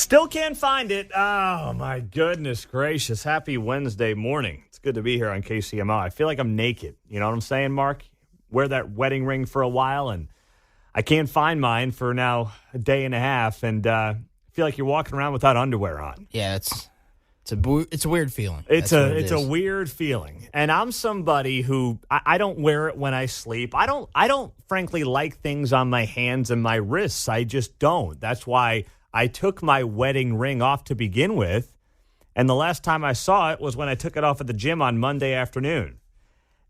Still can't find it. Oh, my goodness gracious. Happy Wednesday morning. It's good to be here on KCMO. I feel like I'm naked. You know what I'm saying, Mark? Wear that wedding ring for a while, and I can't find mine for now a day and a half, and I feel like you're walking around without underwear on. Yeah, it's a weird feeling. It's a weird feeling. And I'm somebody who I don't wear it when I sleep. I don't frankly like things on my hands and my wrists. I just don't. That's why I took my wedding ring off to begin with. And the last time I saw it was when I took it off at the gym on Monday afternoon.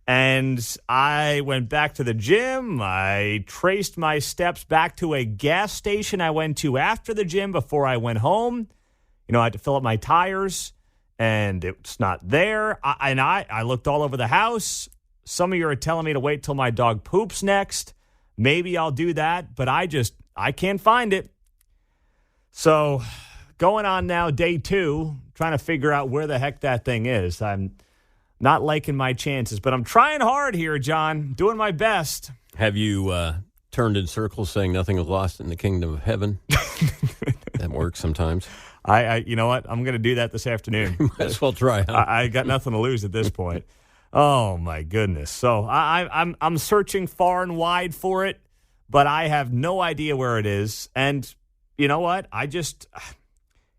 And I went back to the gym. I traced my steps back to a gas station I went to after the gym before I went home. You know, I had to fill up my tires, and it's not there. I looked all over the house. Some of you are telling me to wait till my dog poops next. Maybe I'll do that, but I can't find it. So going on now, day 2, trying to figure out where the heck that thing is. I'm not liking my chances, but I'm trying hard here, John. Doing my best. Have you turned in circles saying nothing is lost in the kingdom of heaven? That works sometimes. You know what? I'm going to do that this afternoon. Might as well try. Huh? I got nothing to lose at this point. Oh my goodness! So I'm searching far and wide for it, but I have no idea where it is. And you know what?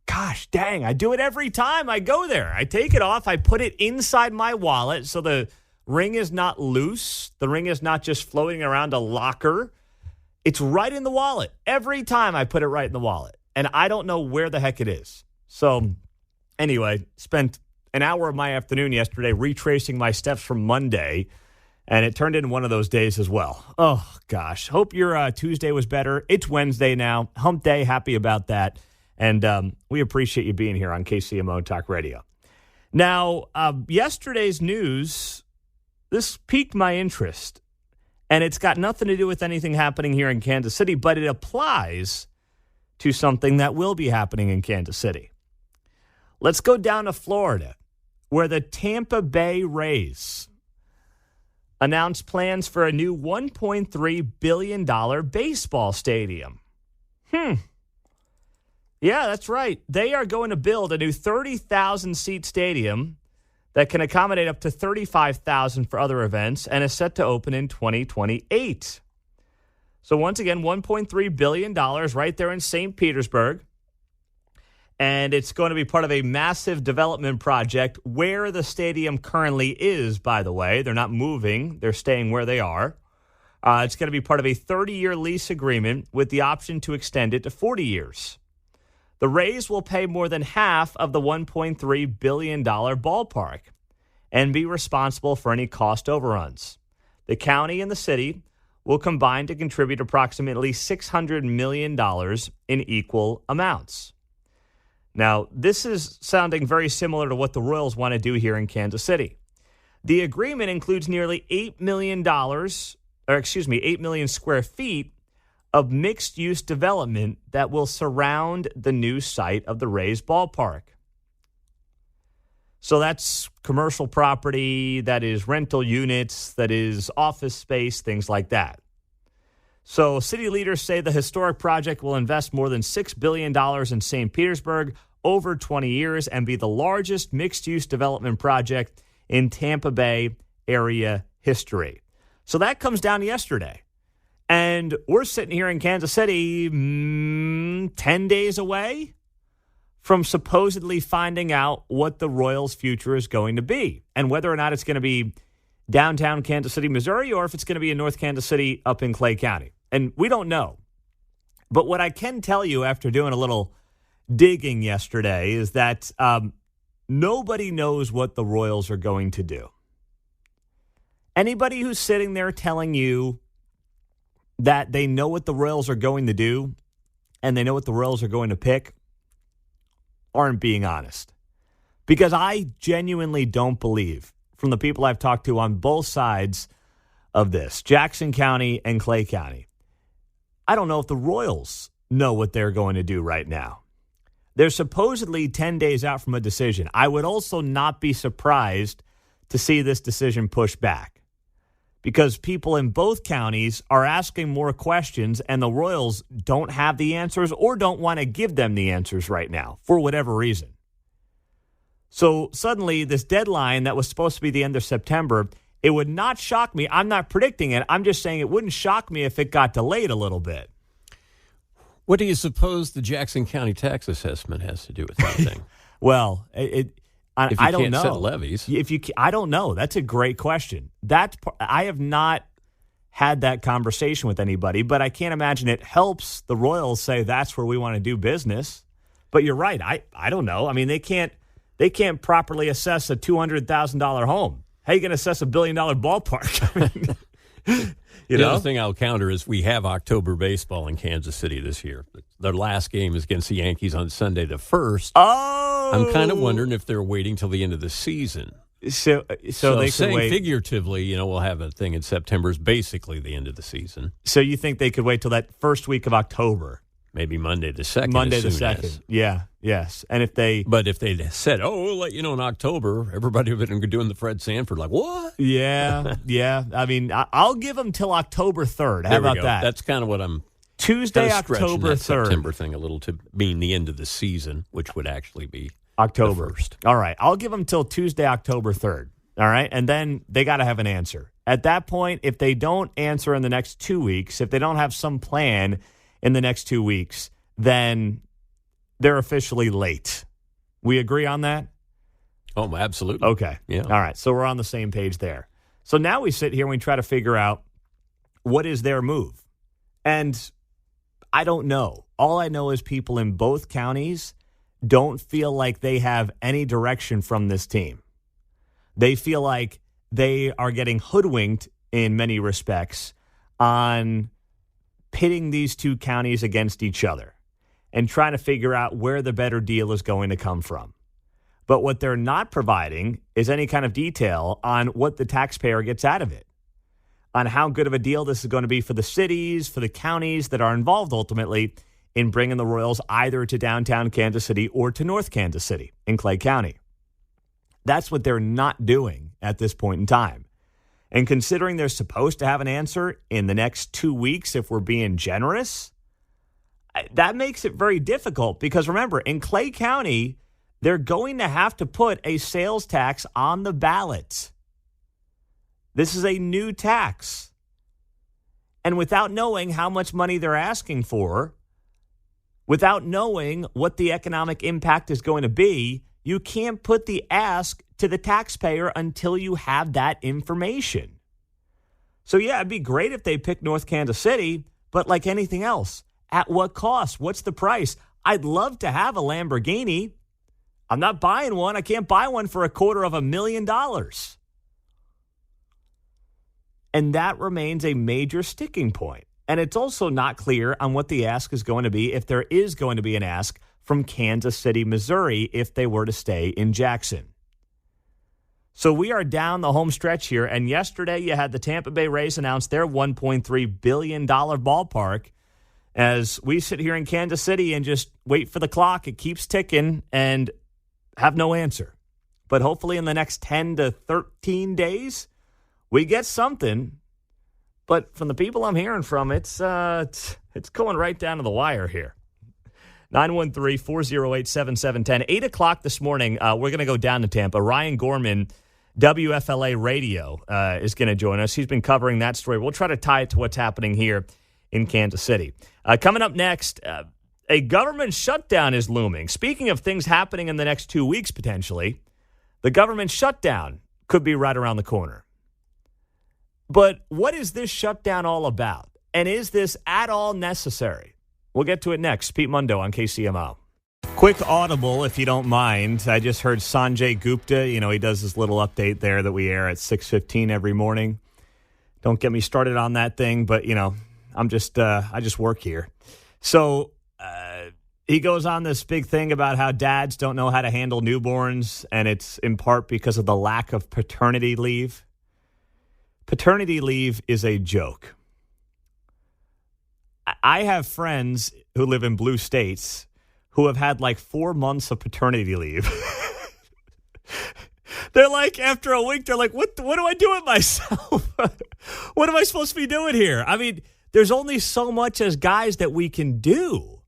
Gosh dang! I do it every time I go there. I take it off. I put it inside my wallet so the ring is not loose. The ring is not just floating around a locker. It's right in the wallet every time. I put it right in the wallet. And I don't know where the heck it is. So, anyway, spent an hour of my afternoon yesterday retracing my steps from Monday, and it turned into one of those days as well. Oh, gosh. Hope your Tuesday was better. It's Wednesday now. Hump day. Happy about that. And we appreciate you being here on KCMO Talk Radio. Now, yesterday's news, this piqued my interest, and it's got nothing to do with anything happening here in Kansas City, but it applies to something that will be happening in Kansas City. Let's go down to Florida, where the Tampa Bay Rays announced plans for a new $1.3 billion baseball stadium. Yeah, that's right. They are going to build a new 30,000-seat stadium that can accommodate up to 35,000 for other events and is set to open in 2028. So once again, $1.3 billion right there in St. Petersburg. And it's going to be part of a massive development project where the stadium currently is, by the way. They're not moving. They're staying where they are. It's going to be part of a 30-year lease agreement with the option to extend it to 40 years. The Rays will pay more than half of the $1.3 billion ballpark and be responsible for any cost overruns. The county and the city will combine to contribute approximately $600 million in equal amounts. Now, this is sounding very similar to what the Royals want to do here in Kansas City. The agreement includes nearly $8 million square feet of mixed-use development that will surround the new site of the Rays ballpark. So that's commercial property, that is rental units, that is office space, things like that. So city leaders say the historic project will invest more than $6 billion in St. Petersburg over 20 years and be the largest mixed-use development project in Tampa Bay area history. So that comes down yesterday. And we're sitting here in Kansas City 10 days away from supposedly finding out what the Royals' future is going to be and whether or not it's going to be downtown Kansas City, Missouri, or if it's going to be in North Kansas City up in Clay County. And we don't know. But what I can tell you after doing a little digging yesterday is that nobody knows what the Royals are going to do. Anybody who's sitting there telling you that they know what the Royals are going to do and they know what the Royals are going to pick aren't being honest. Because I genuinely don't believe, from the people I've talked to on both sides of this, Jackson County and Clay County, I don't know if the Royals know what they're going to do right now. They're supposedly 10 days out from a decision. I would also not be surprised to see this decision pushed back because people in both counties are asking more questions and the Royals don't have the answers or don't want to give them the answers right now for whatever reason. So suddenly this deadline that was supposed to be the end of September, it would not shock me. I'm not predicting it. I'm just saying it wouldn't shock me if it got delayed a little bit. What do you suppose the Jackson County tax assessment has to do with anything? Well, if you I don't can't know. set levies. I don't know. That's a great question. I have not had that conversation with anybody, but I can't imagine it helps the Royals say that's where we want to do business. But you're right. I don't know. I mean, they can't properly assess a $200,000 home. How are you going to assess $1 billion ballpark? I mean, the other thing I'll counter is we have October baseball in Kansas City this year. Their last game is against the Yankees on Sunday the 1st. Oh! I'm kind of wondering if they're waiting till the end of the season. So they could wait. Figuratively, we'll have a thing in September is basically the end of the season. So you think they could wait till that first week of October? Maybe Monday the 2nd. Monday the 2nd. Yeah, yes. And if they said, we'll let you know in October, everybody would have been doing the Fred Sanford, like, what? Yeah, yeah. I mean, I'll give them till October 3rd. How about that? That's kind of what I'm Tuesday, kind of October 3rd. September thing a little to mean the end of the season, which would actually be October the 1st. All right. I'll give them till Tuesday, October 3rd. All right. And then they got to have an answer. At that point, if they don't answer in the next 2 weeks, if they don't have some plan in the next 2 weeks, then they're officially late. We agree on that? Oh, absolutely. Okay. Yeah. All right. So we're on the same page there. So now we sit here and we try to figure out what is their move. And I don't know. All I know is people in both counties don't feel like they have any direction from this team. They feel like they are getting hoodwinked in many respects on pitting these two counties against each other and trying to figure out where the better deal is going to come from. But what they're not providing is any kind of detail on what the taxpayer gets out of it, on how good of a deal this is going to be for the cities, for the counties that are involved ultimately in bringing the Royals either to downtown Kansas City or to North Kansas City in Clay County. That's what they're not doing at this point in time. And considering they're supposed to have an answer in the next 2 weeks, if we're being generous, that makes it very difficult because remember, in Clay County, they're going to have to put a sales tax on the ballot. This is a new tax. And without knowing how much money they're asking for, without knowing what the economic impact is going to be, you can't put the ask to the taxpayer until you have that information. So, yeah, it'd be great if they picked North Kansas City, but like anything else, at what cost? What's the price? I'd love to have a Lamborghini. I'm not buying one. I can't buy one for $250,000. And that remains a major sticking point. And it's also not clear on what the ask is going to be if there is going to be an ask from Kansas City, Missouri, if they were to stay in Jackson. So we are down the home stretch here, and yesterday you had the Tampa Bay Rays announce their $1.3 billion ballpark. As we sit here in Kansas City and just wait for the clock, it keeps ticking and have no answer. But hopefully in the next 10 to 13 days, we get something. But from the people I'm hearing from, it's going right down to the wire here. 913-408-7710. 8 o'clock this morning, we're going to go down to Tampa. Ryan Gorman, WFLA Radio, is going to join us. He's been covering that story. We'll try to tie it to what's happening here in Kansas City. Coming up next, a government shutdown is looming. Speaking of things happening in the next 2 weeks, potentially, the government shutdown could be right around the corner. But what is this shutdown all about? And is this at all necessary? We'll get to it next. Pete Mundo on KCMO. Quick audible, if you don't mind. I just heard Sanjay Gupta. He does this little update there that we air at 6:15 every morning. Don't get me started on that thing, but, I just work here. So he goes on this big thing about how dads don't know how to handle newborns, and it's in part because of the lack of paternity leave. Paternity leave is a joke. I have friends who live in blue states who have had like 4 months of paternity leave. They're like, after a week, they're like, what do I do with myself? What am I supposed to be doing here? I mean, there's only so much as guys that we can do.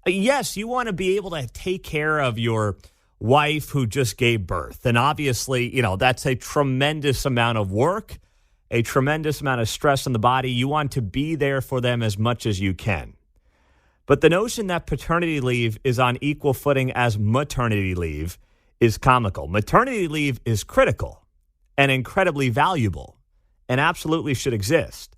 Yes, you want to be able to take care of your wife who just gave birth. And obviously, that's a tremendous amount of work, a tremendous amount of stress on the body. You want to be there for them as much as you can. But the notion that paternity leave is on equal footing as maternity leave is comical. Maternity leave is critical and incredibly valuable and absolutely should exist.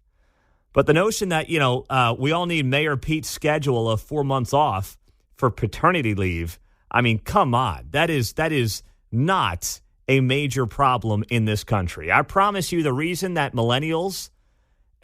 But the notion that, we all need Mayor Pete's schedule of 4 months off for paternity leave, I mean, come on. That is not a major problem in this country. I promise you the reason that millennials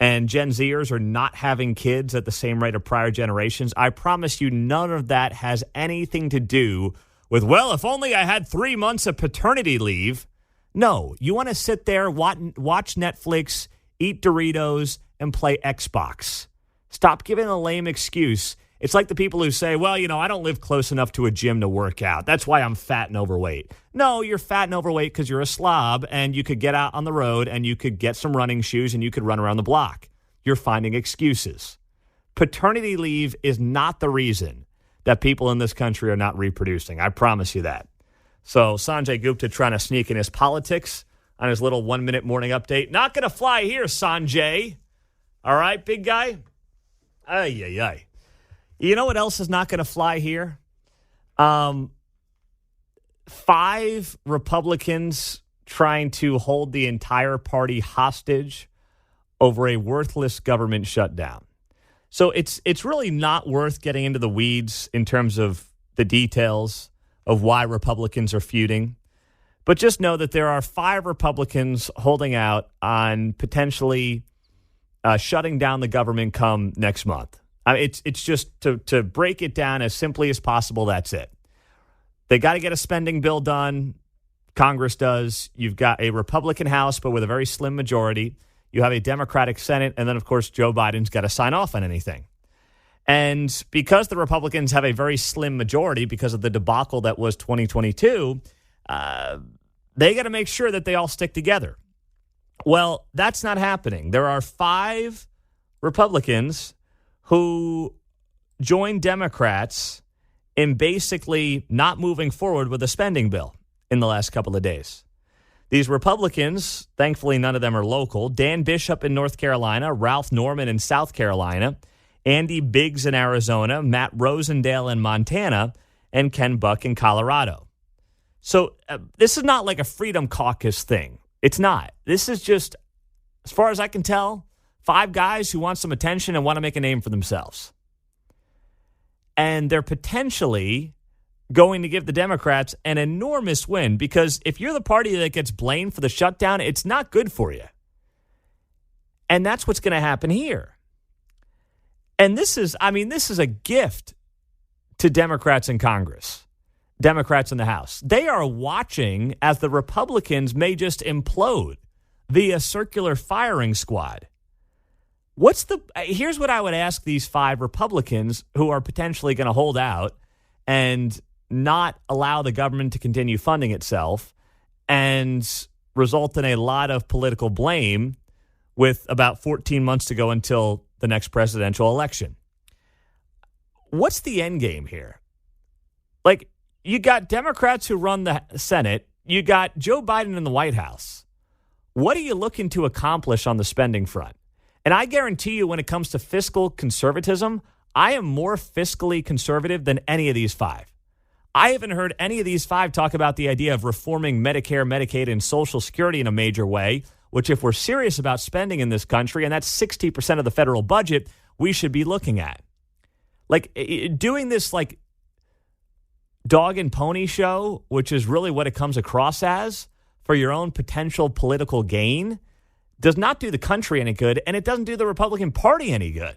and Gen Zers are not having kids at the same rate of prior generations, I promise you none of that has anything to do with, well, if only I had 3 months of paternity leave. No, you want to sit there, watch Netflix, eat Doritos, and play Xbox. Stop giving a lame excuse. It's like the people who say, well, I don't live close enough to a gym to work out. That's why I'm fat and overweight. No, you're fat and overweight because you're a slob and you could get out on the road and you could get some running shoes and you could run around the block. You're finding excuses. Paternity leave is not the reason that people in this country are not reproducing. I promise you that. So Sanjay Gupta trying to sneak in his politics on his little 1-minute morning update. Not going to fly here, Sanjay. All right, big guy? Ay, ay, ay. You know what else is not going to fly here? 5 Republicans trying to hold the entire party hostage over a worthless government shutdown. So it's really not worth getting into the weeds in terms of the details of why Republicans are feuding. But just know that there are 5 Republicans holding out on potentially shutting down the government come next month. It's just to break it down as simply as possible. That's it. They got to get a spending bill done. Congress does. You've got a Republican House, but with a very slim majority. You have a Democratic Senate. And then, of course, Joe Biden's got to sign off on anything. And because the Republicans have a very slim majority because of the debacle that was 2022, they got to make sure that they all stick together. Well, that's not happening. There are 5 Republicans who joined Democrats in basically not moving forward with a spending bill in the last couple of days. These Republicans, thankfully none of them are local, Dan Bishop in North Carolina, Ralph Norman in South Carolina, Andy Biggs in Arizona, Matt Rosendale in Montana, and Ken Buck in Colorado. So this is not like a Freedom Caucus thing. It's not. This is just, as far as I can tell, 5 guys who want some attention and want to make a name for themselves. And they're potentially going to give the Democrats an enormous win because if you're the party that gets blamed for the shutdown, it's not good for you. And that's what's going to happen here. And this is a gift to Democrats in Congress. Democrats in the House. They are watching as the Republicans may just implode via circular firing squad. Here's what I would ask these 5 Republicans who are potentially going to hold out and not allow the government to continue funding itself and result in a lot of political blame with about 14 months to go until the next presidential election. What's the end game here? Like, you got Democrats who run the Senate. You got Joe Biden in the White House. What are you looking to accomplish on the spending front? And I guarantee you when it comes to fiscal conservatism, I am more fiscally conservative than any of these 5. I haven't heard any of these 5 talk about the idea of reforming Medicare, Medicaid, and Social Security in a major way, which if we're serious about spending in this country, and that's 60% of the federal budget, we should be looking at. Like doing this like dog and pony show, which is really what it comes across as for your own potential political gain, does not do the country any good, and it doesn't do the Republican Party any good.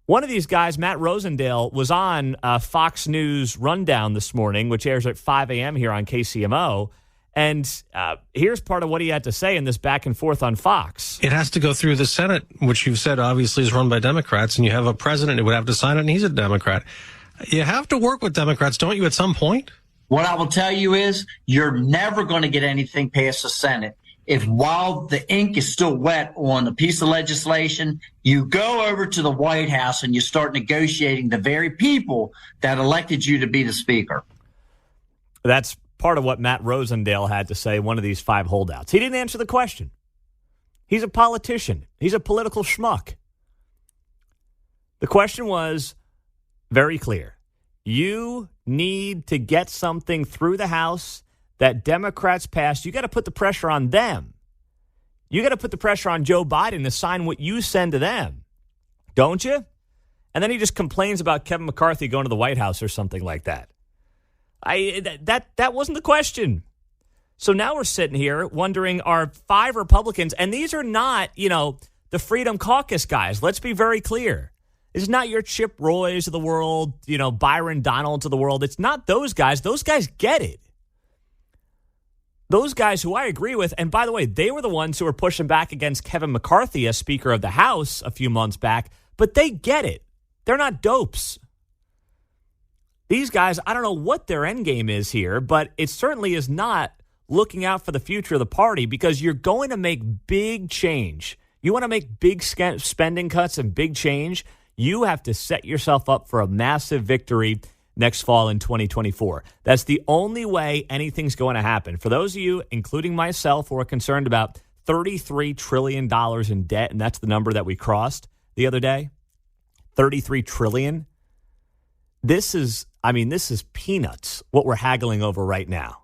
One of these guys, Matt Rosendale, was on Fox News Rundown this morning, which airs at 5 a.m. here on KCMO, and here's part of what he had to say in this back and forth on Fox. It has to go through the Senate, which you've said obviously is run by Democrats, and you have a president who would have to sign it, and he's a Democrat. You have to work with Democrats, don't you, at some point? What I will tell you is you're never going to get anything past the Senate if while the ink is still wet on a piece of legislation, you go over to the White House and you start negotiating the very people that elected you to be the speaker. That's part of what Matt Rosendale had to say, one of these 5 holdouts. He didn't answer the question. He's a politician. He's a political schmuck. The question was very clear. You need to get something through the House that Democrats passed. You got to put the pressure on them. You got to put the pressure on Joe Biden to sign what you send to them. Don't you? And then he just complains about Kevin McCarthy going to the White House or something like that. That wasn't the question. So now we're sitting here wondering, are 5 Republicans, and these are not, the Freedom Caucus guys. Let's be very clear. It's not your Chip Roys of the world, Byron Donalds of the world. It's not those guys. Those guys get it. Those guys who I agree with, and by the way, they were the ones who were pushing back against Kevin McCarthy as Speaker of the House a few months back, but they get it. They're not dopes. These guys, I don't know what their end game is here, but it certainly is not looking out for the future of the party, because you're going to make big change. You want to make big spending cuts and big change, you have to set yourself up for a massive victory next fall in 2024. That's the only way anything's going to happen. For those of you, including myself, who are concerned about $33 trillion in debt, and that's the number that we crossed the other day, $33 trillion. This is peanuts, what we're haggling over right now.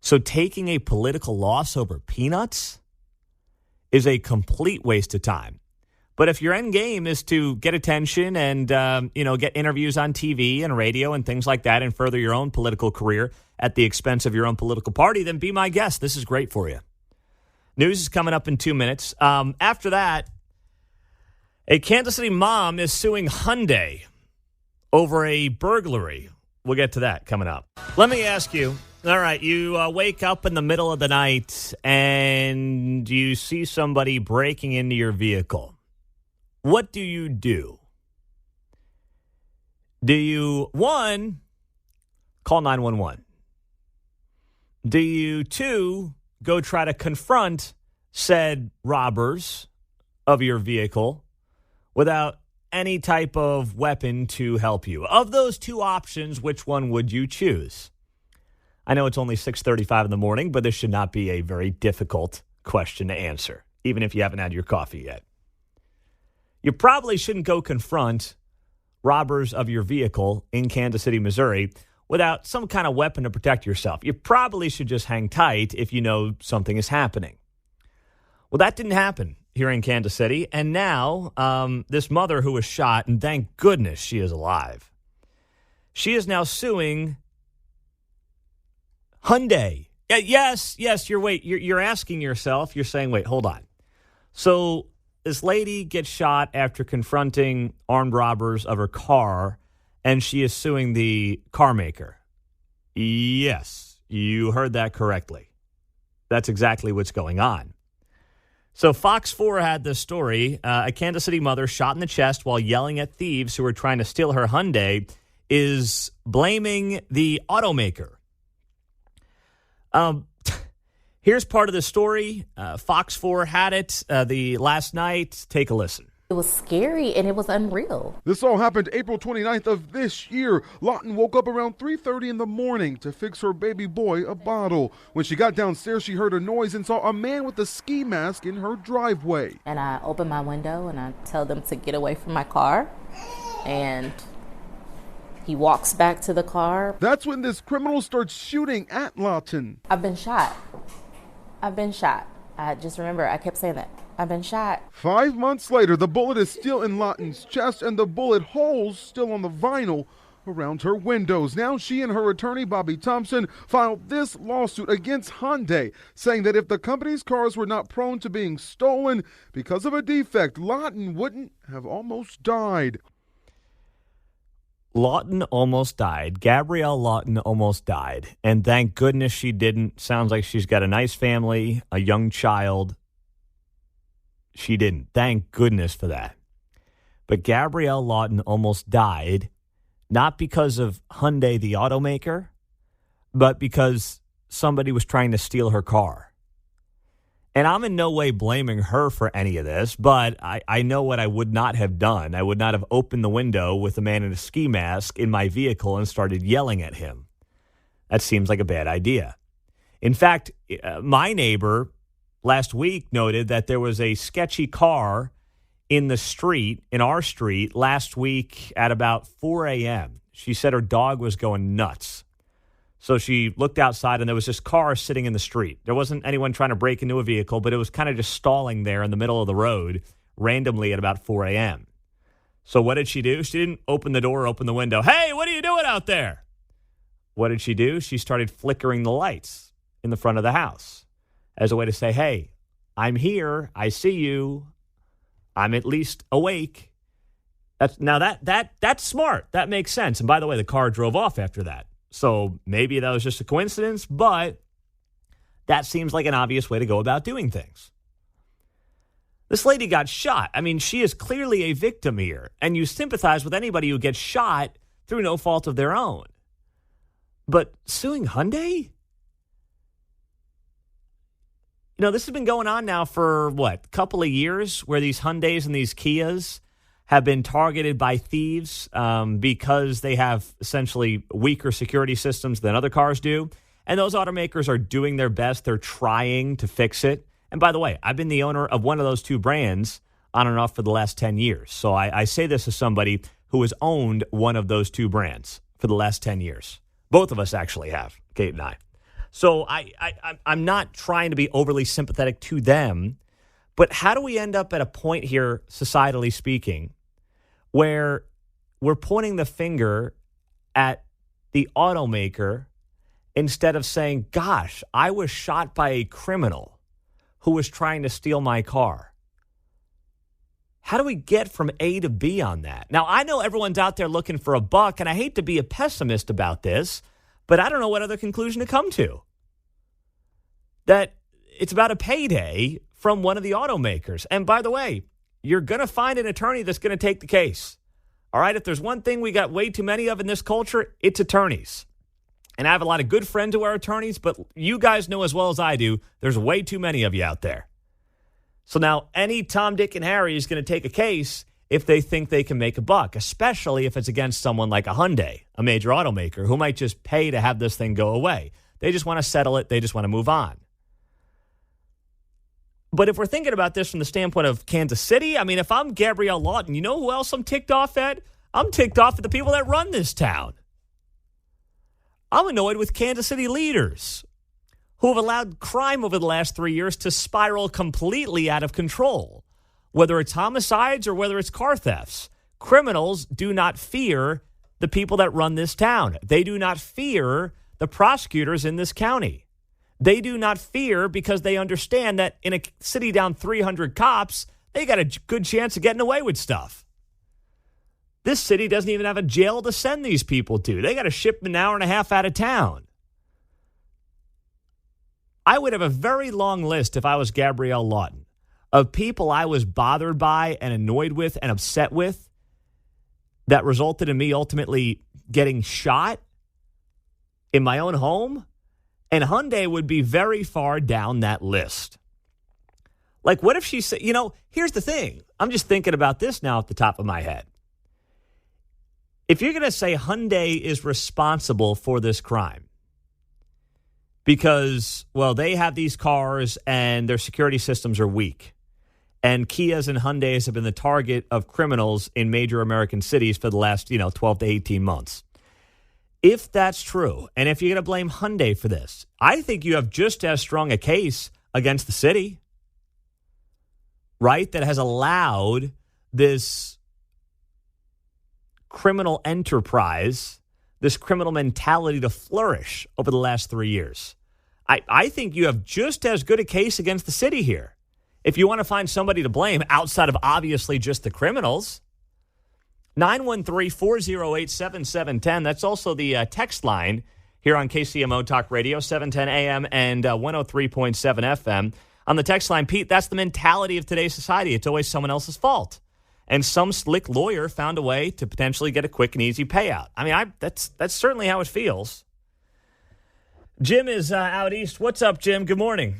So taking a political loss over peanuts is a complete waste of time. But if your end game is to get attention and, get interviews on TV and radio and things like that and further your own political career at the expense of your own political party, then be my guest. This is great for you. News is coming up in 2 minutes. After that, a Kansas City mom is suing Hyundai over a burglary. We'll get to that coming up. Let me ask you, all right, you wake up in the middle of the night and you see somebody breaking into your vehicle. What do you do? Do you, 1, call 911? Do you, 2, go try to confront said robbers of your vehicle without any type of weapon to help you? Of those 2 options, which one would you choose? I know it's only 6:35 in the morning, but this should not be a very difficult question to answer, even if you haven't had your coffee yet. You probably shouldn't go confront robbers of your vehicle in Kansas City, Missouri, without some kind of weapon to protect yourself. You probably should just hang tight if you know something is happening. Well, that didn't happen here in Kansas City, and now this mother who was shot, and thank goodness she is alive, she is now suing Hyundai. Yes, you're asking yourself, you're saying, wait, hold on. So this lady gets shot after confronting armed robbers of her car, and she is suing the car maker. Yes, you heard that correctly. That's exactly what's going on. So Fox 4 had this story. A Kansas City mother shot in the chest while yelling at thieves who were trying to steal her Hyundai is blaming the automaker. Here's part of the story. Fox 4 had it the last night. Take a listen. It was scary and it was unreal. This all happened April 29th of this year. Lawton woke up around 3:30 in the morning to fix her baby boy a bottle. When she got downstairs, she heard a noise and saw a man with a ski mask in her driveway. And I opened my window and I tell them to get away from my car. And he walks back to the car. That's when this criminal starts shooting at Lawton. I've been shot. I just remember I kept saying that. I've been shot. 5 months later, the bullet is still in Lawton's chest and the bullet holes still on the vinyl around her windows. Now she and her attorney, Bobby Thompson, filed this lawsuit against Hyundai, saying that if the company's cars were not prone to being stolen because of a defect, Lawton wouldn't have almost died. Lawton almost died. Gabrielle Lawton almost died. And thank goodness she didn't. Sounds like she's got a nice family, a young child. She didn't. Thank goodness for that. But Gabrielle Lawton almost died, not because of Hyundai, the automaker, but because somebody was trying to steal her car. And I'm in no way blaming her for any of this, but I know what I would not have done. I would not have opened the window with a man in a ski mask in my vehicle and started yelling at him. That seems like a bad idea. In fact, my neighbor last week noted that there was a sketchy car in our street last week at about 4 a.m. She said her dog was going nuts. So she looked outside, and there was this car sitting in the street. There wasn't anyone trying to break into a vehicle, but it was kind of just stalling there in the middle of the road randomly at about 4 a.m. So what did she do? She didn't open the door, open the window. Hey, what are you doing out there? What did she do? She started flickering the lights in the front of the house as a way to say, hey, I'm here. I see you. I'm at least awake. That's smart. That makes sense. And by the way, the car drove off after that. So maybe that was just a coincidence, but that seems like an obvious way to go about doing things. This lady got shot. I mean, she is clearly a victim here, and you sympathize with anybody who gets shot through no fault of their own. But suing Hyundai? This has been going on now for, a couple of years, where these Hyundais and these Kias have been targeted by thieves because they have essentially weaker security systems than other cars do. And those automakers are doing their best. They're trying to fix it. And by the way, I've been the owner of one of those two brands on and off for the last 10 years. So I say this as somebody who has owned one of those two brands for the last 10 years. Both of us actually have, Kate and I. So I'm not trying to be overly sympathetic to them, but how do we end up at a point here, societally speaking, where we're pointing the finger at the automaker instead of saying, gosh, I was shot by a criminal who was trying to steal my car? How do we get from A to B on that? Now, I know everyone's out there looking for a buck, and I hate to be a pessimist about this, but I don't know what other conclusion to come to. That it's about a payday from one of the automakers. And by the way, you're going to find an attorney that's going to take the case. All right, if there's one thing we got way too many of in this culture, it's attorneys. And I have a lot of good friends who are attorneys, but you guys know as well as I do, there's way too many of you out there. So now any Tom, Dick, and Harry is going to take a case if they think they can make a buck, especially if it's against someone like a Hyundai, a major automaker, who might just pay to have this thing go away. They just want to settle it. They just want to move on. But if we're thinking about this from the standpoint of Kansas City, I mean, if I'm Gabrielle Lawton, you know who else I'm ticked off at? I'm ticked off at the people that run this town. I'm annoyed with Kansas City leaders who have allowed crime over the last 3 years to spiral completely out of control. Whether it's homicides or whether it's car thefts, criminals do not fear the people that run this town. They do not fear the prosecutors in this county. They do not fear because they understand that in a city down 300 cops, they got a good chance of getting away with stuff. This city doesn't even have a jail to send these people to. They got to ship them an hour and a half out of town. I would have a very long list if I was Gabrielle Lawton of people I was bothered by and annoyed with and upset with that resulted in me ultimately getting shot in my own home. And Hyundai would be very far down that list. Like, what if she said, here's the thing. I'm just thinking about this now at the top of my head. If you're going to say Hyundai is responsible for this crime because, they have these cars and their security systems are weak, and Kias and Hyundais have been the target of criminals in major American cities for the last, 12 to 18 months. If that's true, and if you're going to blame Hyundai for this, I think you have just as strong a case against the city, right, that has allowed this criminal enterprise, this criminal mentality to flourish over the last 3 years. I think you have just as good a case against the city here. If you want to find somebody to blame outside of obviously just the criminals, 913-408-7710. That's also the text line here on KCMO Talk Radio, 710 AM and 103.7 FM. On the text line, Pete, that's the mentality of today's society. It's always someone else's fault. And some slick lawyer found a way to potentially get a quick and easy payout. I mean, that's certainly how it feels. Jim is out east. What's up, Jim? Good morning.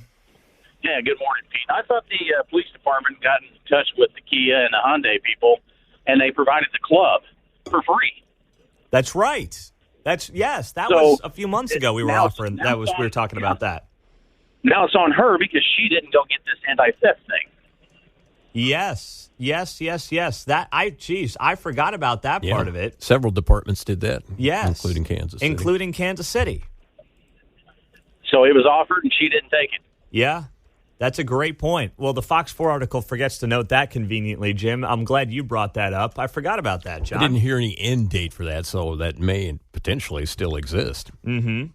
Yeah, good morning, Pete. I thought the police department got in touch with the Kia and the Hyundai people, and they provided the club for free. That's right. That So, was a few months ago we were now- offering. now We were talking about that. Now it's on her because she didn't go get this anti-theft thing. Yes. I forgot about that Yeah. part of it. Several departments did that. Yes. Including Kansas City. Including Kansas City. So it was offered, and she didn't take it. Yeah. That's a great point. Well, the Fox 4 article forgets to note that conveniently, Jim. I'm glad you brought that up. I forgot about that, John. I didn't hear any end date for that, so that may potentially still exist. Mm-hmm.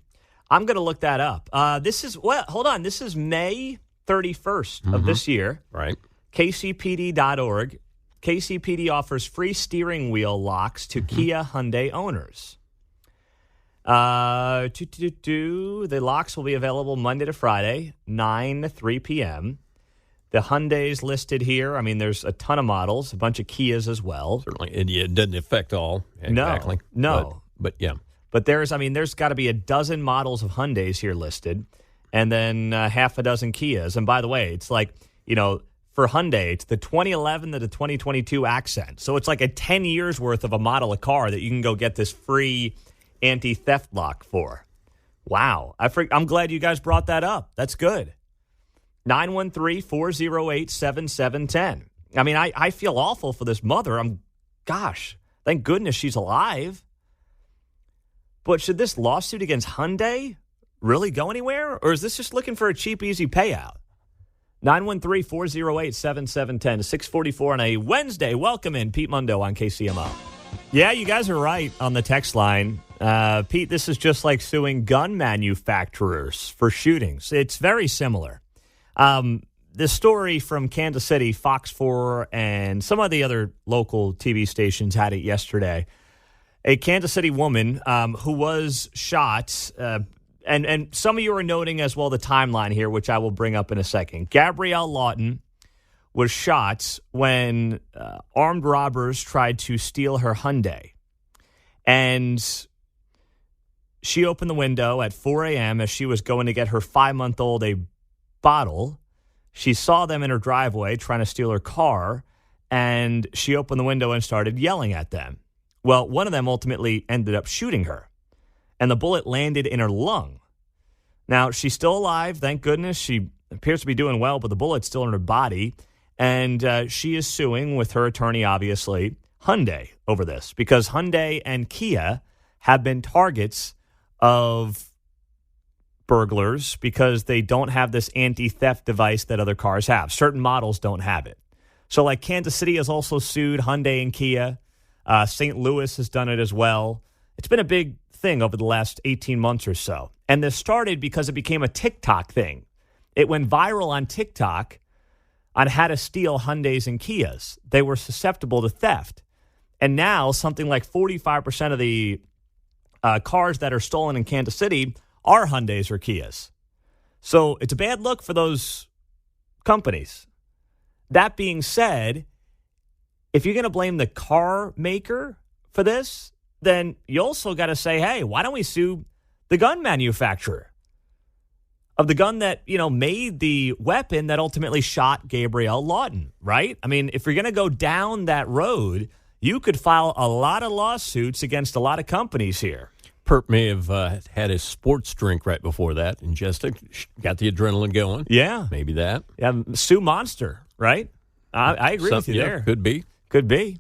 I'm going to look that up. Hold on. This is May 31st of this year. Right. KCPD.org. KCPD offers free steering wheel locks to Kia Hyundai owners. The locks will be available Monday to Friday, 9 to 3 p.m. The Hyundai's listed here. I mean, there's a ton of models, a bunch of Kias as well. Certainly. It doesn't affect all. Exactly. No. But yeah. But there's got to be a dozen models of Hyundais here listed, and then half a dozen Kias. And by the way, it's like, for Hyundai, it's the 2011 to the 2022 Accent. So it's like a 10 years worth of a model of car that you can go get this free anti-theft lock for. Wow. I'm glad you guys brought that up. That's good. 913-408-7710. I mean, I feel awful for this mother. Thank goodness she's alive. But should this lawsuit against Hyundai really go anywhere? Or is this just looking for a cheap, easy payout? 913-408-7710. 644 on a Wednesday. Welcome in, Pete Mundo on KCMO. Yeah, you guys are right on the text line. Pete, this is just like suing gun manufacturers for shootings. It's very similar. The story from Kansas City, Fox 4, and some of the other local TV stations had it yesterday. A Kansas City woman who was shot, and some of you are noting as well the timeline here, which I will bring up in a second. Gabrielle Lawton was shot when armed robbers tried to steal her Hyundai. And she opened the window at 4 a.m. as she was going to get her 5-month-old a bottle. She saw them in her driveway trying to steal her car, and she opened the window and started yelling at them. Well, one of them ultimately ended up shooting her, and the bullet landed in her lung. Now, she's still alive, thank goodness. She appears to be doing well, but the bullet's still in her body, and she is suing with her attorney, obviously, Hyundai over this, because Hyundai and Kia have been targets of burglars because they don't have this anti-theft device that other cars have. Certain models don't have it. So, like, Kansas City has also sued Hyundai and Kia. St. Louis has done it as well. It's been a big thing over the last 18 months or so. And this started because it became a TikTok thing. It went viral on TikTok on how to steal Hyundais and Kias. They were susceptible to theft. And now something like 45% of the cars that are stolen in Kansas City are Hyundais or Kias. So it's a bad look for those companies. That being said, if you're going to blame the car maker for this, then you also got to say, hey, why don't we sue the gun manufacturer of the gun that, made the weapon that ultimately shot Gabrielle Lawton, right? I mean, if you're going to go down that road, you could file a lot of lawsuits against a lot of companies here. Perp may have had a sports drink right before that and just got the adrenaline going. Yeah. Maybe that. Yeah, sue Monster, right? I agree with you there. Could be. Could be.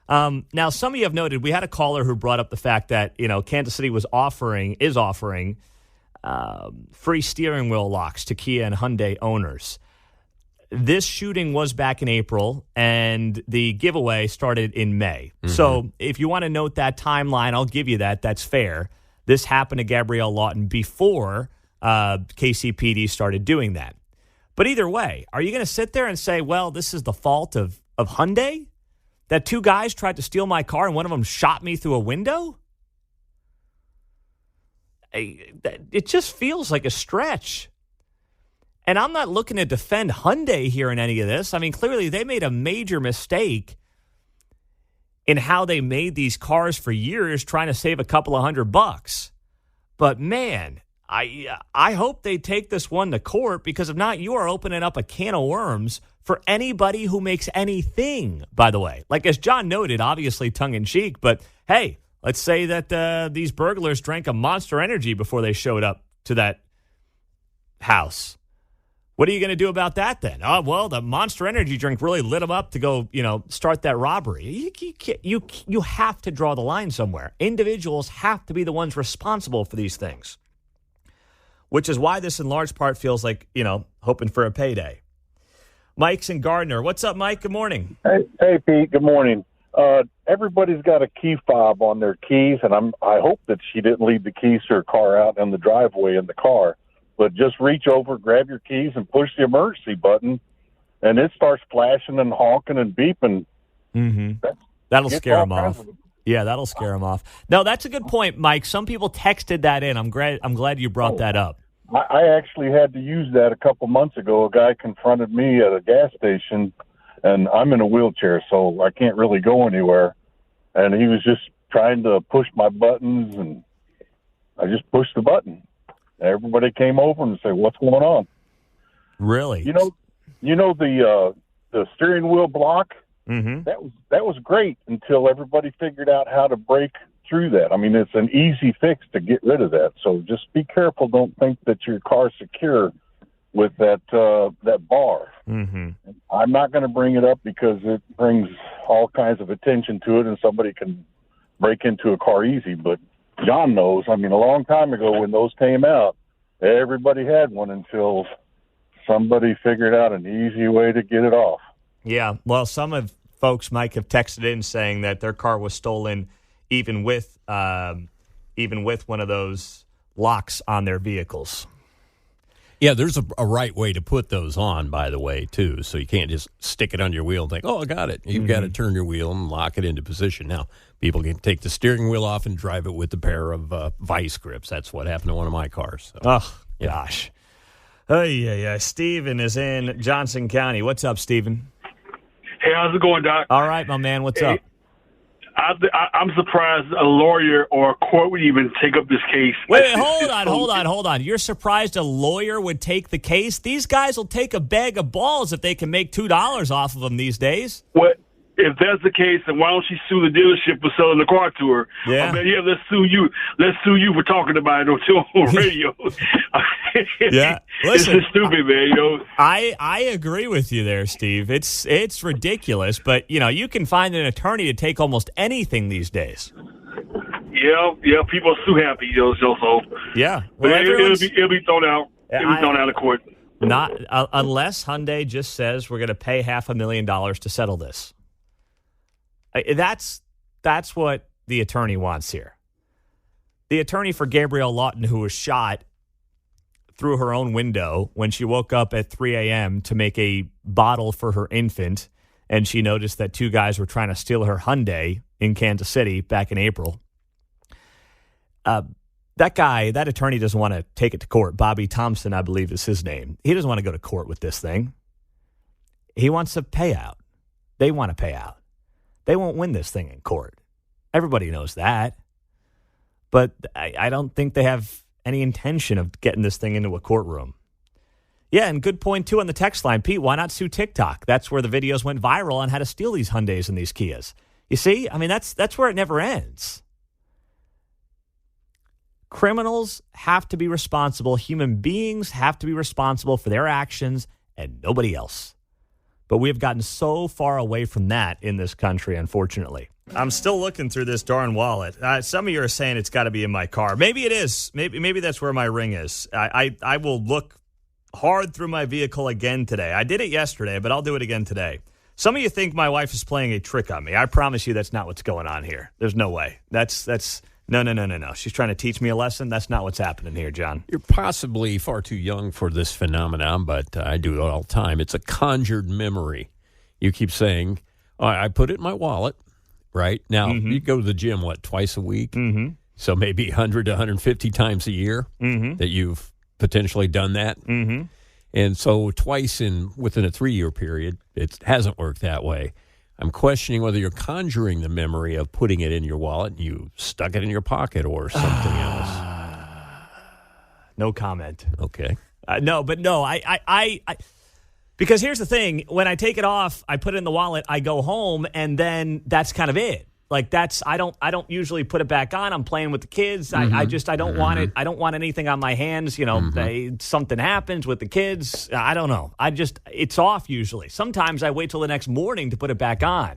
Now, some of you have noted we had a caller who brought up the fact that, Kansas City is offering free steering wheel locks to Kia and Hyundai owners. This shooting was back in April, and the giveaway started in May. Mm-hmm. So if you want to note that timeline, I'll give you that. That's fair. This happened to Gabrielle Lawton before KCPD started doing that. But either way, are you going to sit there and say, well, this is the fault of Hyundai? That two guys tried to steal my car and one of them shot me through a window? It just feels like a stretch. And I'm not looking to defend Hyundai here in any of this. I mean, clearly they made a major mistake in how they made these cars for years trying to save a couple of $100. But man, I hope they take this one to court, because if not, you are opening up a can of worms for anybody who makes anything, by the way. Like, as John noted, obviously tongue-in-cheek, but hey, let's say that these burglars drank a Monster Energy before they showed up to that house. What are you going to do about that then? Oh, well, the Monster Energy drink really lit them up to go, start that robbery. You have to draw the line somewhere. Individuals have to be the ones responsible for these things, which is why this in large part feels like, hoping for a payday. Mike's in Gardner. What's up, Mike? Good morning. Hey, Pete. Good morning. Everybody's got a key fob on their keys, and I hope that she didn't leave the keys to her car out in the driveway in the car. But just reach over, grab your keys, and push the emergency button, and it starts flashing and honking and beeping. Mm-hmm. That'll scare them off. Yeah, that'll scare them off. No, that's a good point, Mike. Some people texted that in. I'm glad you brought that up. I actually had to use that a couple months ago. A guy confronted me at a gas station, and I'm in a wheelchair, so I can't really go anywhere. And he was just trying to push my buttons, and I just pushed the button. Everybody came over and said, "What's going on?" Really? You know the steering wheel block. Mm-hmm. That was great until everybody figured out how to break through that. I mean, it's an easy fix to get rid of that. So just be careful. Don't think that your car's secure with that bar. Mm-hmm. I'm not going to bring it up because it brings all kinds of attention to it, and somebody can break into a car easy. But John knows. I mean, a long time ago when those came out, everybody had one until somebody figured out an easy way to get it off. Yeah, well, some of folks, Mike, have texted in saying that their car was stolen even with one of those locks on their vehicles. Yeah, there's a right way to put those on, by the way, too. So you can't just stick it on your wheel and think, oh, I got it. You've got to turn your wheel and lock it into position. Now, people can take the steering wheel off and drive it with a pair of vice grips. That's what happened to one of my cars. So, oh, yeah. Gosh. Oh, yeah. Stephen is in Johnson County. What's up, Stephen? Hey, how's it going, Doc? All right, my man. What's up? I'm surprised a lawyer or a court would even take up this case. Wait, hold on. You're surprised a lawyer would take the case? These guys will take a bag of balls if they can make $2 off of them these days. What? If that's the case, then why don't she sue the dealership for selling the car to her? Yeah. Let's sue you. Let's sue you for talking about it on radio. Yeah. Listen, it's just stupid, man. I agree with you there, Steve. It's ridiculous, but you can find an attorney to take almost anything these days. Yeah. People are so happy, So yeah. Well, But it'll be thrown out. It'll be thrown out of court. Not unless Hyundai just says we're going to pay $500,000 to settle this. That's what the attorney wants here. The attorney for Gabrielle Lawton, who was shot through her own window when she woke up at 3 a.m. to make a bottle for her infant, and she noticed that two guys were trying to steal her Hyundai in Kansas City back in April. That attorney doesn't want to take it to court. Bobby Thompson, I believe, is his name. He doesn't want to go to court with this thing. He wants a payout. They want a payout. They won't win this thing in court. Everybody knows that. But I don't think they have any intention of getting this thing into a courtroom. Yeah, and good point, too, on the text line. Pete, why not sue TikTok? That's where the videos went viral on how to steal these Hyundais and these Kias. You see? I mean, that's where it never ends. Criminals have to be responsible. Human beings have to be responsible for their actions and nobody else. But we have gotten so far away from that in this country, unfortunately. I'm still looking through this darn wallet. Some of you are saying it's got to be in my car. Maybe it is. Maybe that's where my ring is. I will look hard through my vehicle again today. I did it yesterday, but I'll do it again today. Some of you think my wife is playing a trick on me. I promise you that's not what's going on here. There's no way. That's no. She's trying to teach me a lesson. That's not what's happening here, John. You're possibly far too young for this phenomenon, but I do it all the time. It's a conjured memory. You keep saying, I put it in my wallet, right? Now, you go to the gym, twice a week? Mm-hmm. So maybe 100 to 150 times a year that you've potentially done that. Mm-hmm. And so twice within a 3-year period, it hasn't worked that way. I'm questioning whether you're conjuring the memory of putting it in your wallet and you stuck it in your pocket or something else. No comment. Okay. No, because here's the thing. When I take it off, I put it in the wallet, I go home, and then that's kind of it. Like I don't usually put it back on. I'm playing with the kids. I don't want it. I don't want anything on my hands. Something happens with the kids. I don't know. It's off usually. Sometimes I wait till the next morning to put it back on.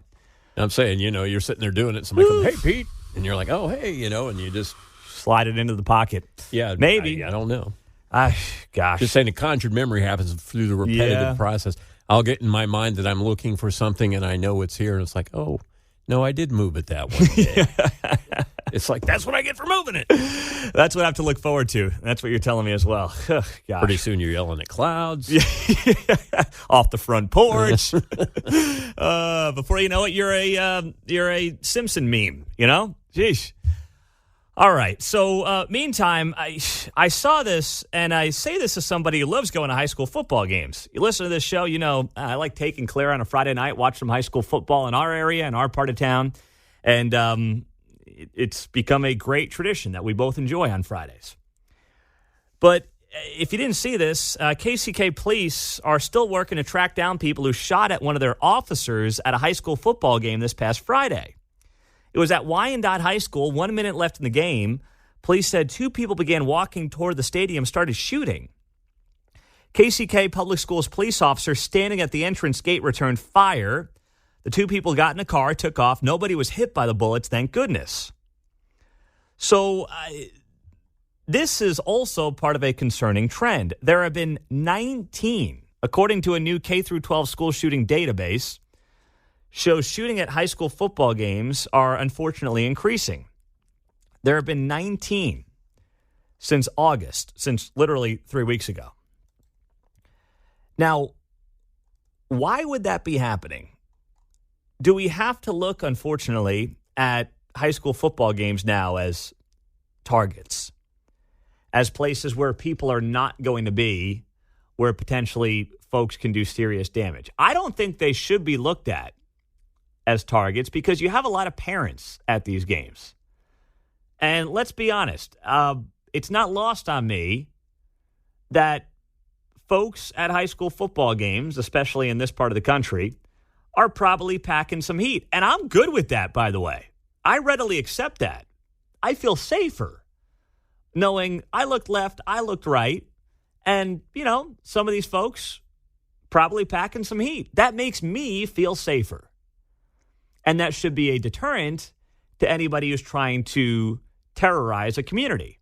I'm saying, you're sitting there doing it. Somebody comes, hey, Pete. And you're like, oh, hey, and you just slide it into the pocket. Yeah. Maybe. I don't know. Gosh. Just saying a conjured memory happens through the repetitive process. I'll get in my mind that I'm looking for something and I know it's here. And it's like, oh, no, I did move it that one day. It's like, that's what I get for moving it. That's what I have to look forward to. That's what you're telling me as well. Gosh. Pretty soon you're yelling at clouds. Off the front porch. Before you know it, you're a Simpson meme, Jeez. All right. So, meantime, I saw this, and I say this as somebody who loves going to high school football games. You listen to this show, I like taking Claire on a Friday night, watch some high school football in our area, in our part of town. And it's become a great tradition that we both enjoy on Fridays. But if you didn't see this, KCK police are still working to track down people who shot at one of their officers at a high school football game this past Friday. It was at Wyandotte High School, 1 minute left in the game. Police said 2 people began walking toward the stadium, started shooting. KCK Public Schools police officer standing at the entrance gate returned fire. The 2 people got in a car, took off. Nobody was hit by the bullets, thank goodness. So this is also part of a concerning trend. There have been 19, according to a new K-12 school shooting database, shows shooting at high school football games are unfortunately increasing. There have been 19 since August, since literally 3 weeks ago. Now, why would that be happening? Do we have to look, unfortunately, at high school football games now as targets, as places where people are not going to be, where potentially folks can do serious damage? I don't think they should be looked at as targets because you have a lot of parents at these games. And let's be honest, it's not lost on me that folks at high school football games, especially in this part of the country, are probably packing some heat. And I'm good with that, by the way. I readily accept that. I feel safer knowing I looked left, I looked right, and, some of these folks probably packing some heat. That makes me feel safer. And that should be a deterrent to anybody who's trying to terrorize a community.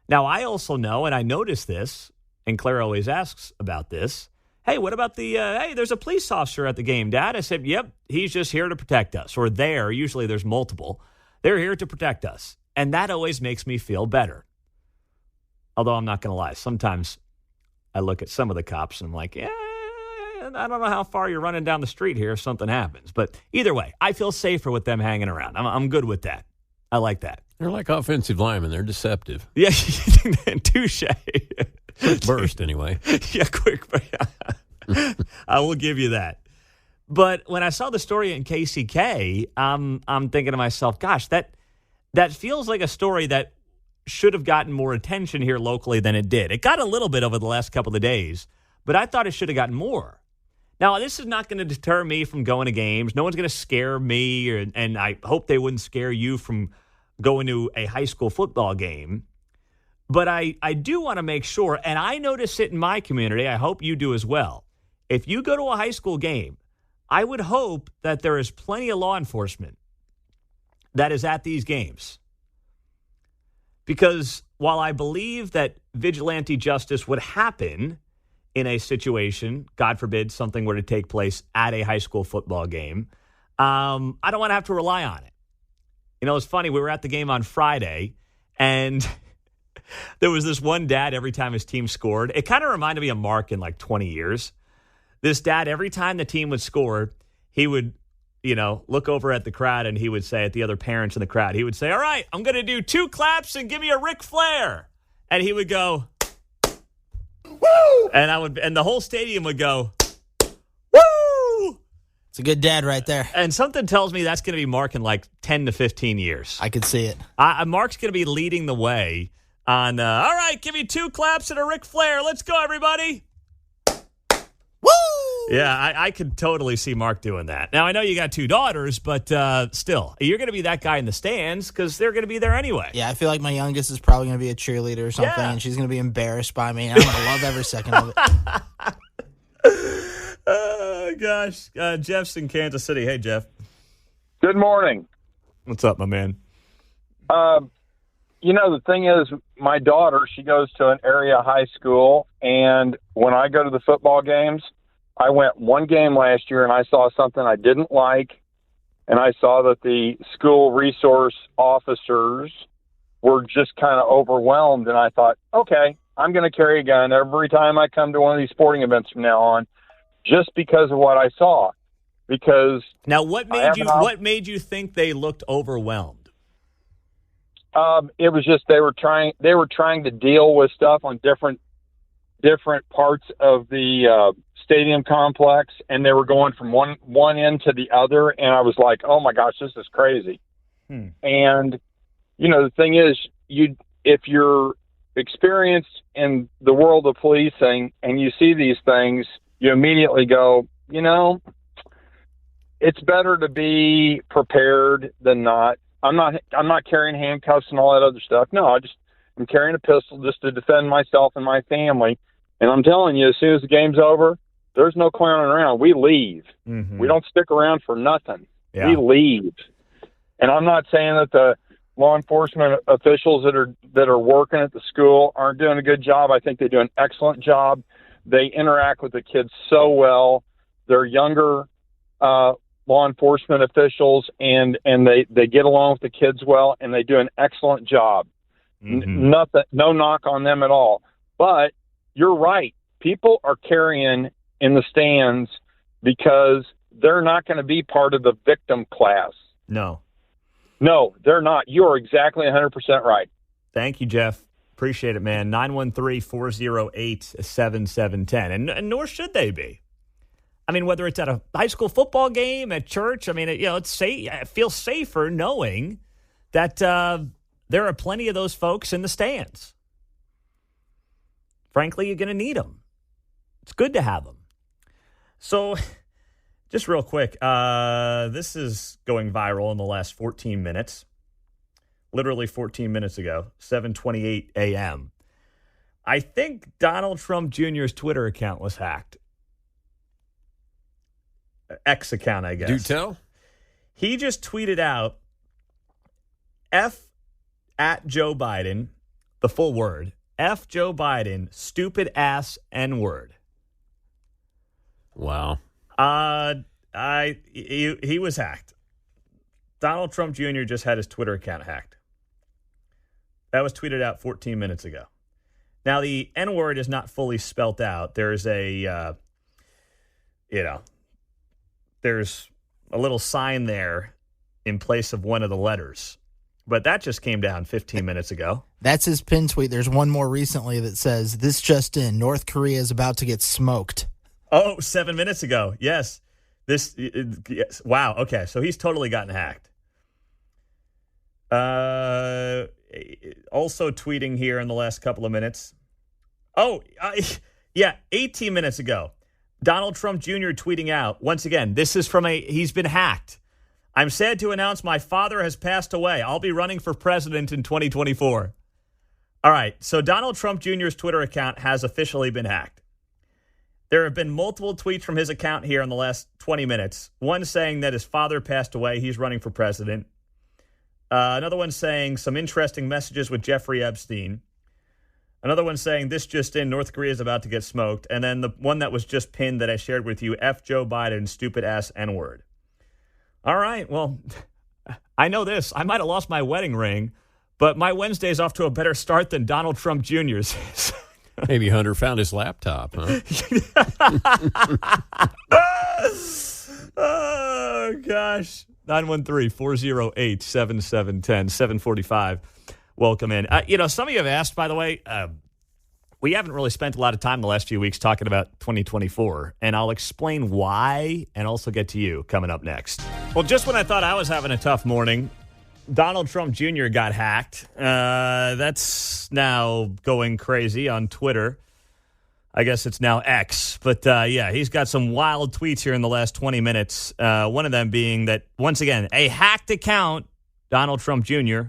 Now, I also know, and I noticed this, and Claire always asks about this, hey, what about there's a police officer at the game, Dad? I said, yep, he's just here to protect us. Or usually there's multiple. They're here to protect us. And that always makes me feel better. Although I'm not going to lie, sometimes I look at some of the cops and I'm like, I don't know how far you're running down the street here if something happens. But either way, I feel safer with them hanging around. I'm good with that. I like that. They're like offensive linemen. They're deceptive. Yeah, touche. Burst, anyway. Yeah, quick. I will give you that. But when I saw the story in KCK, I'm thinking to myself, gosh, that feels like a story that should have gotten more attention here locally than it did. It got a little bit over the last couple of days, but I thought it should have gotten more. Now, this is not going to deter me from going to games. No one's going to scare me, and I hope they wouldn't scare you from going to a high school football game. But I do want to make sure, and I notice it in my community, I hope you do as well. If you go to a high school game, I would hope that there is plenty of law enforcement that is at these games. Because while I believe that vigilante justice would happen in a situation, God forbid something were to take place at a high school football game, I don't want to have to rely on it. It's funny, we were at the game on Friday, and there was this one dad every time his team scored. It kind of reminded me of Mark in like 20 years. This dad, every time the team would score, he would, look over at the crowd and he would say, at the other parents in the crowd, he would say, all right, I'm going to do 2 claps and give me a Ric Flair. And he would go, woo! And the whole stadium would go, woo! It's a good dad right there. And something tells me that's going to be Mark in like 10 to 15 years. I could see it. Mark's going to be leading the way on, all right, give me 2 claps and a Ric Flair. Let's go, everybody. Woo! Yeah, I could totally see Mark doing that. Now, I know you got 2 daughters, but still, you're going to be that guy in the stands because they're going to be there anyway. Yeah, I feel like my youngest is probably going to be a cheerleader or something, and she's going to be embarrassed by me, and I'm going to love every second of it. Oh, gosh. Jeff's in Kansas City. Hey, Jeff. Good morning. What's up, my man? The thing is, my daughter, she goes to an area high school, and when I go to the football games, I went one game last year, and I saw something I didn't like, and I saw that the school resource officers were just kind of overwhelmed, and I thought, okay, I'm going to carry a gun every time I come to one of these sporting events from now on, just because of what I saw. Because now, what made you think they looked overwhelmed? It was just they were trying to deal with stuff on different parts of the stadium complex, and they were going from one end to the other, and I was like, oh my gosh, this is crazy. And the thing is, if you're experienced in the world of policing and you see these things, you immediately go, it's better to be prepared than not. I'm not carrying handcuffs and all that other stuff. No, I'm carrying a pistol just to defend myself and my family. And I'm telling you, as soon as the game's over, there's no clowning around. We leave. Mm-hmm. We don't stick around for nothing. Yeah. We leave. And I'm not saying that the law enforcement officials that are working at the school aren't doing a good job. I think they do an excellent job. They interact with the kids so well. They're younger law enforcement officials, and they get along with the kids well, and they do an excellent job. Mm-hmm. No knock on them at all. But you're right. People are carrying in the stands because they're not going to be part of the victim class. No, they're not. You are exactly 100% right. Thank you, Jeff. Appreciate it, man. 913-408-7710. And nor should they be. I mean, whether it's at a high school football game, at church, I mean, it feels safer knowing that there are plenty of those folks in the stands. Frankly, you're going to need them. It's good to have them. So, just real quick, this is going viral in the last 14 minutes. Literally 14 minutes ago, 7:28 a.m. I think Donald Trump Jr.'s Twitter account was hacked. X account, I guess. Do tell. He just tweeted out F at Joe Biden, the full word, F Joe Biden, stupid ass N-word. Wow. He was hacked. Donald Trump Jr. just had his Twitter account hacked. That was tweeted out 14 minutes ago. Now, the N-word is not fully spelt out. There's a, there's a little sign there in place of one of the letters. But that just came down 15 minutes ago. That's his pin tweet. There's one more recently that says, this just in, North Korea is about to get smoked. Oh, 7 minutes ago. Yes. Yes. Wow. Okay. So he's totally gotten hacked. Also tweeting here in the last couple of minutes. 18 minutes ago. Donald Trump Jr. tweeting out, once again, this is from he's been hacked. I'm sad to announce my father has passed away. I'll be running for president in 2024. All right, so Donald Trump Jr.'s Twitter account has officially been hacked. There have been multiple tweets from his account here in the last 20 minutes. One saying that his father passed away. He's running for president. Another one saying some interesting messages with Jeffrey Epstein. Another one saying this just in, North Korea is about to get smoked. And then the one that was just pinned that I shared with you, F Joe Biden, stupid ass N-word. All right, well, I know this. I might have lost my wedding ring, but my Wednesday's off to a better start than Donald Trump Jr.'s. Maybe Hunter found his laptop, huh? Oh, gosh. 913-408-7710, 745. Welcome in. Some of you have asked, by the way, we haven't really spent a lot of time the last few weeks talking about 2024, and I'll explain why and also get to you coming up next. Well, just when I thought I was having a tough morning, Donald Trump Jr. got hacked. That's now going crazy on Twitter. I guess it's now X. But, he's got some wild tweets here in the last 20 minutes. One of them being that, once again, a hacked account, Donald Trump Jr.,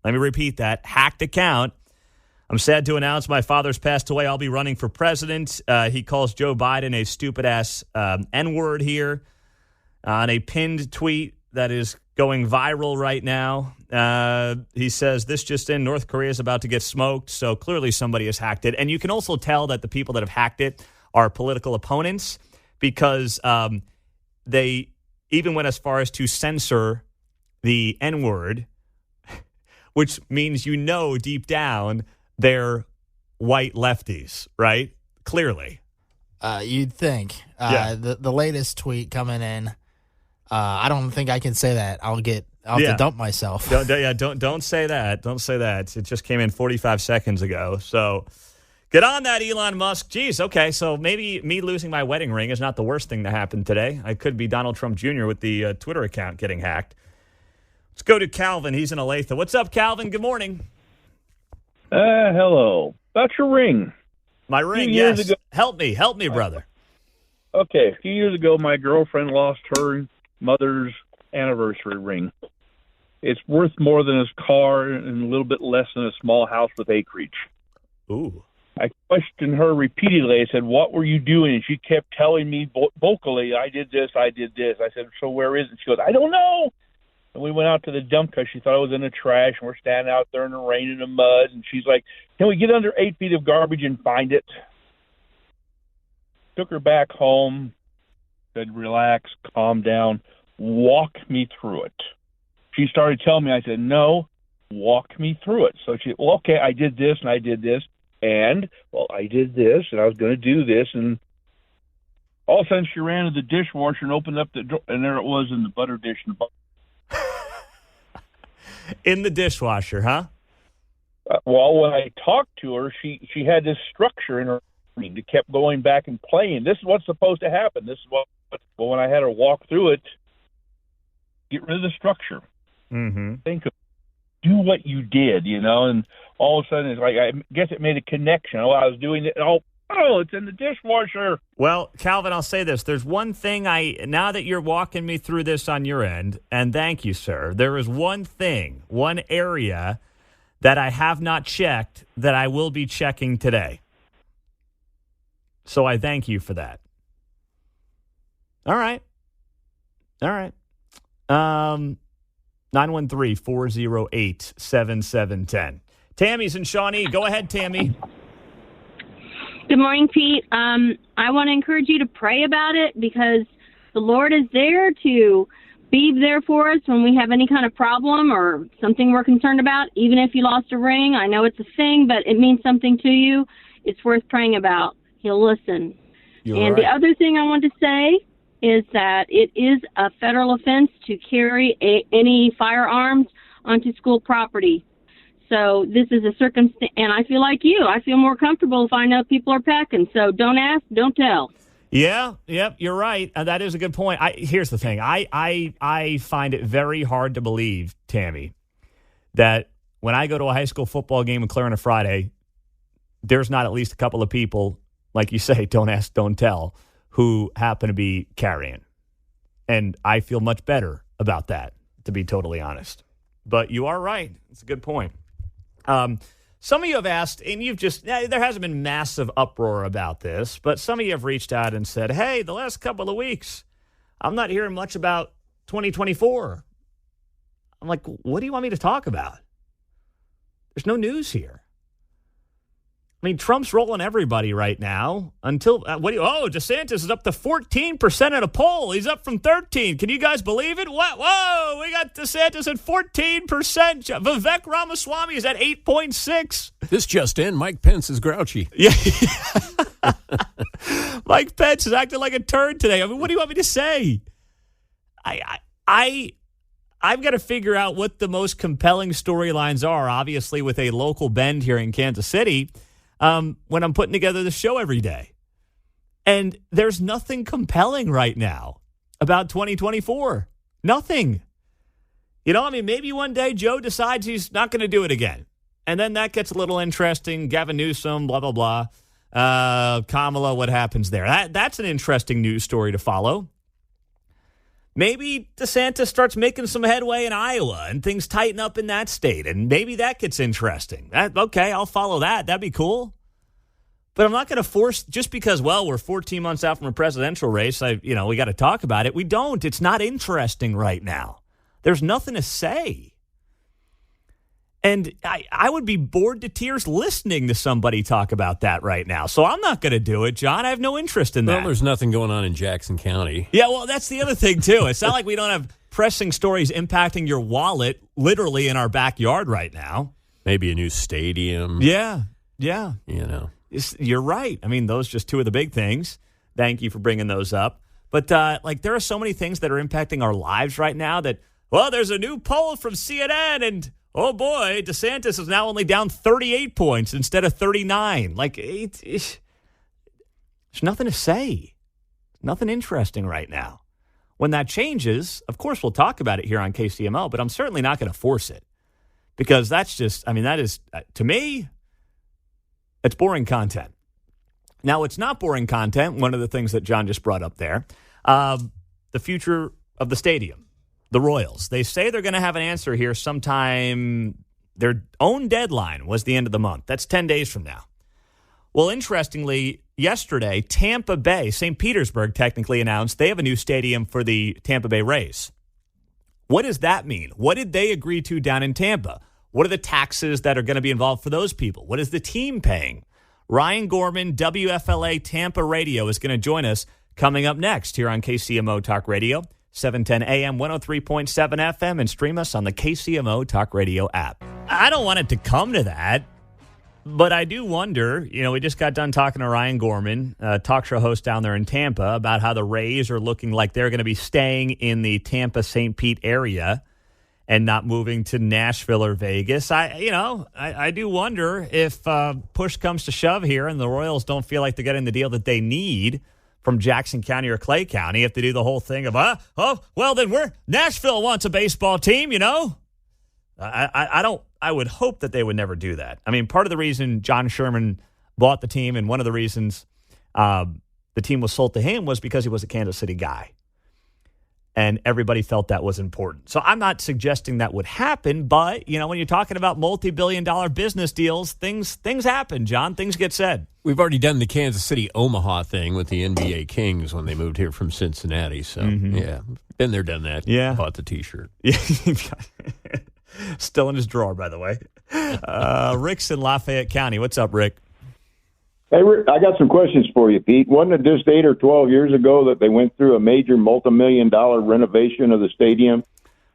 let me repeat that, hacked account. I'm sad to announce my father's passed away. I'll be running for president. He calls Joe Biden a stupid-ass N-word here on a pinned tweet that is going viral right now. He says, this just in, North Korea is about to get smoked, so clearly somebody has hacked it. And you can also tell that the people that have hacked it are political opponents because they even went as far as to censor the N-word, which means deep down they're white lefties, right? Clearly. You'd think. The latest tweet coming in, I don't think I can say that. I'll have to dump myself. Don't say that. Don't say that. It just came in 45 seconds ago. So get on that, Elon Musk. Jeez, okay, so maybe me losing my wedding ring is not the worst thing to happen today. I could be Donald Trump Jr. with the Twitter account getting hacked. Let's go to Calvin. He's in Olathe. What's up, Calvin? Good morning. Hello. About your ring. My ring, yes. Help me, brother. Okay, a few years ago, my girlfriend lost her mother's anniversary ring. It's worth more than his car and a little bit less than a small house with acreage. Ooh. I questioned her repeatedly. I said, what were you doing? And she kept telling me vocally, I did this. I said, so where is it? She goes, I don't know. And we went out to the dump because she thought it was in the trash, and we're standing out there in the rain and the mud. And she's like, can we get under 8 feet of garbage and find it? Took her back home, said, relax, calm down, walk me through it. She started telling me, I said, no, walk me through it. So she said, well, okay, I did this and I did this. And, well, I did this and I was going to do this. And all of a sudden she ran to the dishwasher and opened up the door, and there it was in the butter dish in the bottom. In the dishwasher, huh? Well, when I talked to her, she had this structure in her brain that kept going back and playing. This is what's supposed to happen. This is what. Well, when I had her walk through it, get rid of the structure. Mm-hmm. Think of do what you did, and all of a sudden it's like I guess it made a connection. Oh, I was doing it. Oh, it's in the dishwasher. Well, Calvin, I'll say this. There's one thing now that you're walking me through this on your end, and thank you, sir, there is one area that I have not checked that I will be checking today. So I thank you for that. All right. 913-408-7710. Tammy's in Shawnee. Go ahead, Tammy. Good morning, Pete. I want to encourage you to pray about it because the Lord is there to be there for us when we have any kind of problem or something we're concerned about. Even if you lost a ring, I know it's a thing, but it means something to you. It's worth praying about. He'll listen. The other thing I want to say is that it is a federal offense to carry any firearms onto school property. So this is a circumstance, and I feel like you. I feel more comfortable if I know people are packing. So don't ask, don't tell. Yeah, yep, you're right. That is a good point. Here's the thing. I find it very hard to believe, Tammy, that when I go to a high school football game in Clare on a Friday, there's not at least a couple of people, like you say, don't ask, don't tell, who happen to be carrying. And I feel much better about that, to be totally honest. But you are right. It's a good point. Some of you have asked, and there hasn't been massive uproar about this, but some of you have reached out and said, hey, the last couple of weeks, I'm not hearing much about 2024. I'm like, what do you want me to talk about? There's no news here. I mean, Trump's rolling everybody right now until, DeSantis is up to 14% at a poll. He's up from 13. Can you guys believe it? What? Whoa, we got DeSantis at 14%. Vivek Ramaswamy is at 8.6. This just in, Mike Pence is grouchy. Yeah. Mike Pence is acting like a turd today. I mean, what do you want me to say? I've got to figure out what the most compelling storylines are, obviously, with a local bend here in Kansas City. When I'm putting together the show every day. And there's nothing compelling right now about 2024. Nothing. Maybe one day Joe decides he's not going to do it again. And then that gets a little interesting. Gavin Newsom, blah, blah, blah. Kamala, what happens there? That's an interesting news story to follow. Maybe DeSantis starts making some headway in Iowa and things tighten up in that state. And maybe that gets interesting. Okay, I'll follow that. That'd be cool. But I'm not going to force, just because, we're 14 months out from a presidential race, we got to talk about it. We don't. It's not interesting right now. There's nothing to say. And I would be bored to tears listening to somebody talk about that right now. So I'm not going to do it, John. I have no interest in that. Well, there's nothing going on in Jackson County. Yeah, well, that's the other thing, too. It's not like we don't have pressing stories impacting your wallet literally in our backyard right now. Maybe a new stadium. Yeah. You're right. Those are just two of the big things. Thank you for bringing those up. But, there are so many things that are impacting our lives right now that, there's a new poll from CNN and, oh, boy, DeSantis is now only down 38 points instead of 39. There's nothing to say. Nothing interesting right now. When that changes, of course, we'll talk about it here on KCMO, but I'm certainly not going to force it because that's just, that is, to me, it's boring content. Now, it's not boring content. One of the things that John just brought up there, the future of the stadium. The Royals. They say they're going to have an answer here sometime. Their own deadline was the end of the month. That's 10 days from now. Well, interestingly, yesterday, Tampa Bay, St. Petersburg technically announced they have a new stadium for the Tampa Bay Rays. What does that mean? What did they agree to down in Tampa? What are the taxes that are going to be involved for those people? What is the team paying? Ryan Gorman, WFLA Tampa Radio, is going to join us coming up next here on KCMO Talk Radio. 710 AM, 103.7 FM, and stream us on the KCMO Talk Radio app. I don't want it to come to that, but I do wonder, we just got done talking to Ryan Gorman, talk show host down there in Tampa, about how the Rays are looking like they're going to be staying in the Tampa-St. Pete area and not moving to Nashville or Vegas. I do wonder if push comes to shove here and the Royals don't feel like they're getting the deal that they need from Jackson County or Clay County, if they do the whole thing of, then Nashville wants a baseball team, I would hope that they would never do that. Part of the reason John Sherman bought the team and one of the reasons the team was sold to him was because he was a Kansas City guy. And everybody felt that was important. So I'm not suggesting that would happen, but, when you're talking about multi-billion-dollar business deals, things happen, John. Things get said. We've already done the Kansas City Omaha thing with the NBA Kings when they moved here from Cincinnati. So, yeah, been there, done that. Yeah. Bought the T-shirt. Still in his drawer, by the way. Rick's in Lafayette County. What's up, Rick? Hey, Rick, I got some questions for you, Pete. Wasn't it just 8 or 12 years ago that they went through a major multi-million-dollar renovation of the stadium?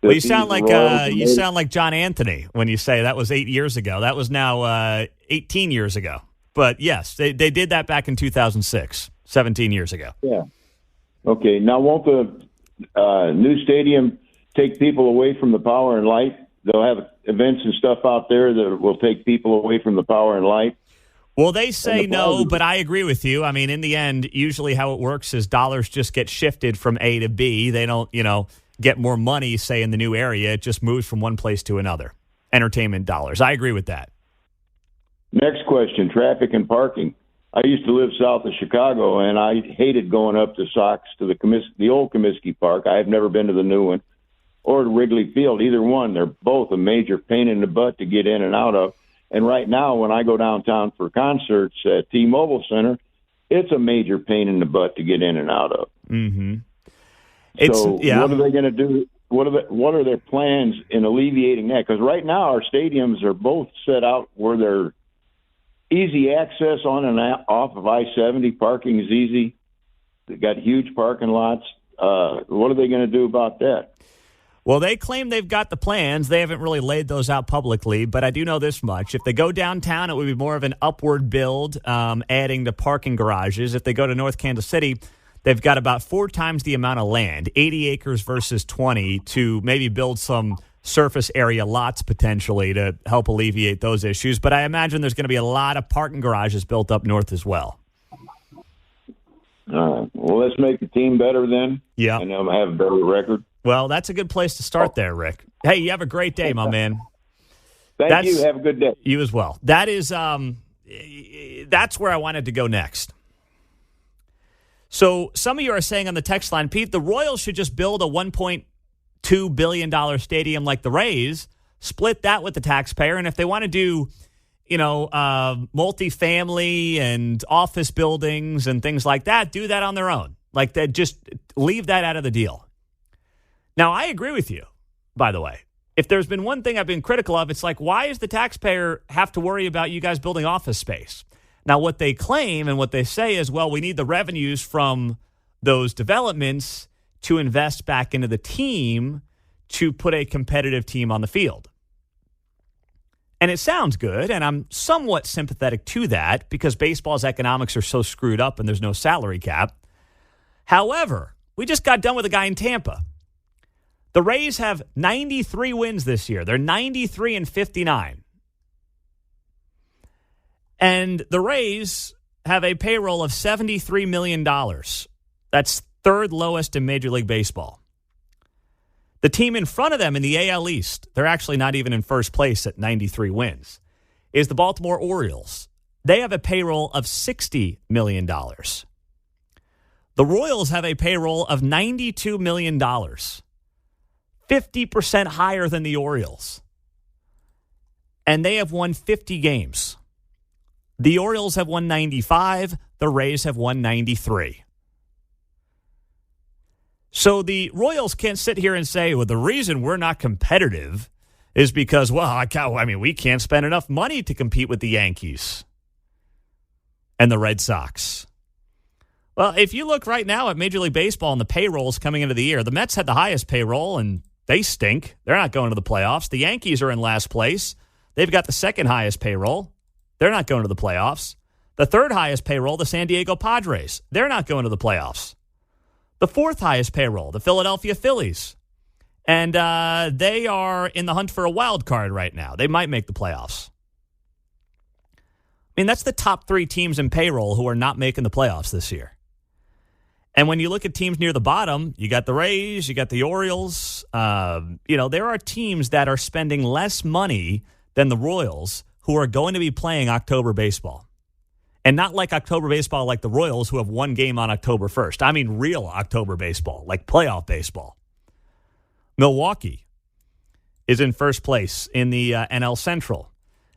Well, you sound like John Anthony when you say that was 8 years ago. That was now 18 years ago. But yes, they did that back in 2006, 17 years ago. Yeah. Okay. Now, won't the new stadium take people away from the power and light? They'll have events and stuff out there that will take people away from the power and light. Well, they say no, but I agree with you. In the end, usually how it works is dollars just get shifted from A to B. They don't, get more money, say, in the new area. It just moves from one place to another. Entertainment dollars. I agree with that. Next question, traffic and parking. I used to live south of Chicago, and I hated going up to Sox to the old Comiskey Park. I have never been to the new one, or to Wrigley Field. Either one, they're both a major pain in the butt to get in and out of. And right now, when I go downtown for concerts at T-Mobile Center, it's a major pain in the butt to get in and out of. Mm-hmm. What are they going to do? What are their plans in alleviating that? Because right now, our stadiums are both set out where they're easy access on and off of I-70. Parking is easy. They've got huge parking lots. What are they going to do about that? Well, they claim they've got the plans. They haven't really laid those out publicly, but I do know this much. If they go downtown, it would be more of an upward build, adding to parking garages. If they go to North Kansas City, they've got about 4 times the amount of land, 80 acres versus 20, to maybe build some surface area lots potentially to help alleviate those issues. But I imagine there's going to be a lot of parking garages built up north as well. Well, let's make the team better then. Yeah. And have a better record. Well, that's a good place to start there, Rick. Hey, you have a great day, my man. Thank you. Have a good day. You as well. That is, that's where I wanted to go next. So some of you are saying on the text line, Pete, the Royals should just build a $1.2 billion stadium like the Rays, split that with the taxpayer, and if they want to do, multifamily and office buildings and things like that, do that on their own. Like that, just leave that out of the deal. Now, I agree with you, by the way. If there's been one thing I've been critical of, it's like, why does the taxpayer have to worry about you guys building office space? Now, what they claim and what they say is, well, we need the revenues from those developments to invest back into the team to put a competitive team on the field. And it sounds good, and I'm somewhat sympathetic to that because baseball's economics are so screwed up and there's no salary cap. However, we just got done with a guy in Tampa. The Rays have 93 wins this year. They're 93-59. And the Rays have a payroll of $73 million. That's third lowest in Major League Baseball. The team in front of them in the AL East, they're actually not even in first place at 93 wins, is the Baltimore Orioles. They have a payroll of $60 million. The Royals have a payroll of $92 million. 50% higher than the Orioles. And they have won 50 games. The Orioles have won 95. The Rays have won 93. So the Royals can't sit here and say, well, the reason we're not competitive is because, we can't spend enough money to compete with the Yankees and the Red Sox. Well, if you look right now at Major League Baseball and the payrolls coming into the year, the Mets had the highest payroll, and they stink. They're not going to the playoffs. The Yankees are in last place. They've got the second highest payroll. They're not going to the playoffs. The third highest payroll, the San Diego Padres. They're not going to the playoffs. The fourth highest payroll, the Philadelphia Phillies. And they are in the hunt for a wild card right now. They might make the playoffs. I mean, that's the top three teams in payroll who are not making the playoffs this year. And when you look at teams near the bottom, you got the Rays, you got the Orioles. There are teams that are spending less money than the Royals who are going to be playing October baseball. And not like October baseball like the Royals who have one game on October 1st. I mean real October baseball, like playoff baseball. Milwaukee is in first place in the NL Central.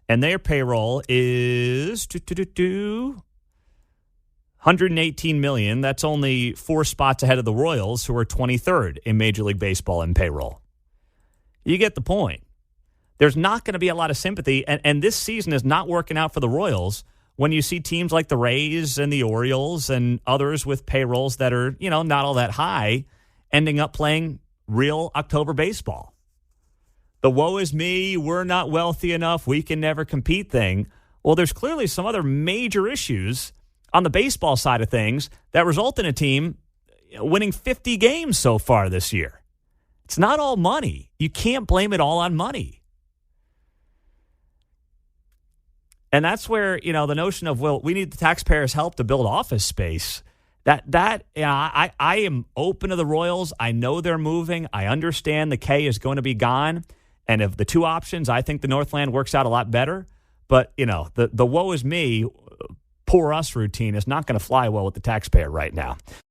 And their payroll is $118 million. That's only 4 spots ahead of the Royals, who are 23rd in Major League Baseball in payroll. You get the point. There's not going to be a lot of sympathy, and this season is not working out for the Royals when you see teams like the Rays and the Orioles and others with payrolls that are, not all that high, ending up playing real October baseball. The woe is me, we're not wealthy enough, we can never compete thing. Well, there's clearly some other major issues on the baseball side of things that result in a team winning 50 games so far this year. It's not all money. You can't blame it all on money. And that's where, the notion of, we need the taxpayers' help to build office space. I am open to the Royals. I know they're moving. I understand the K is going to be gone. And of the two options, I think the Northland works out a lot better. But, the woe is me, poor us routine is not going to fly well with the taxpayer right now.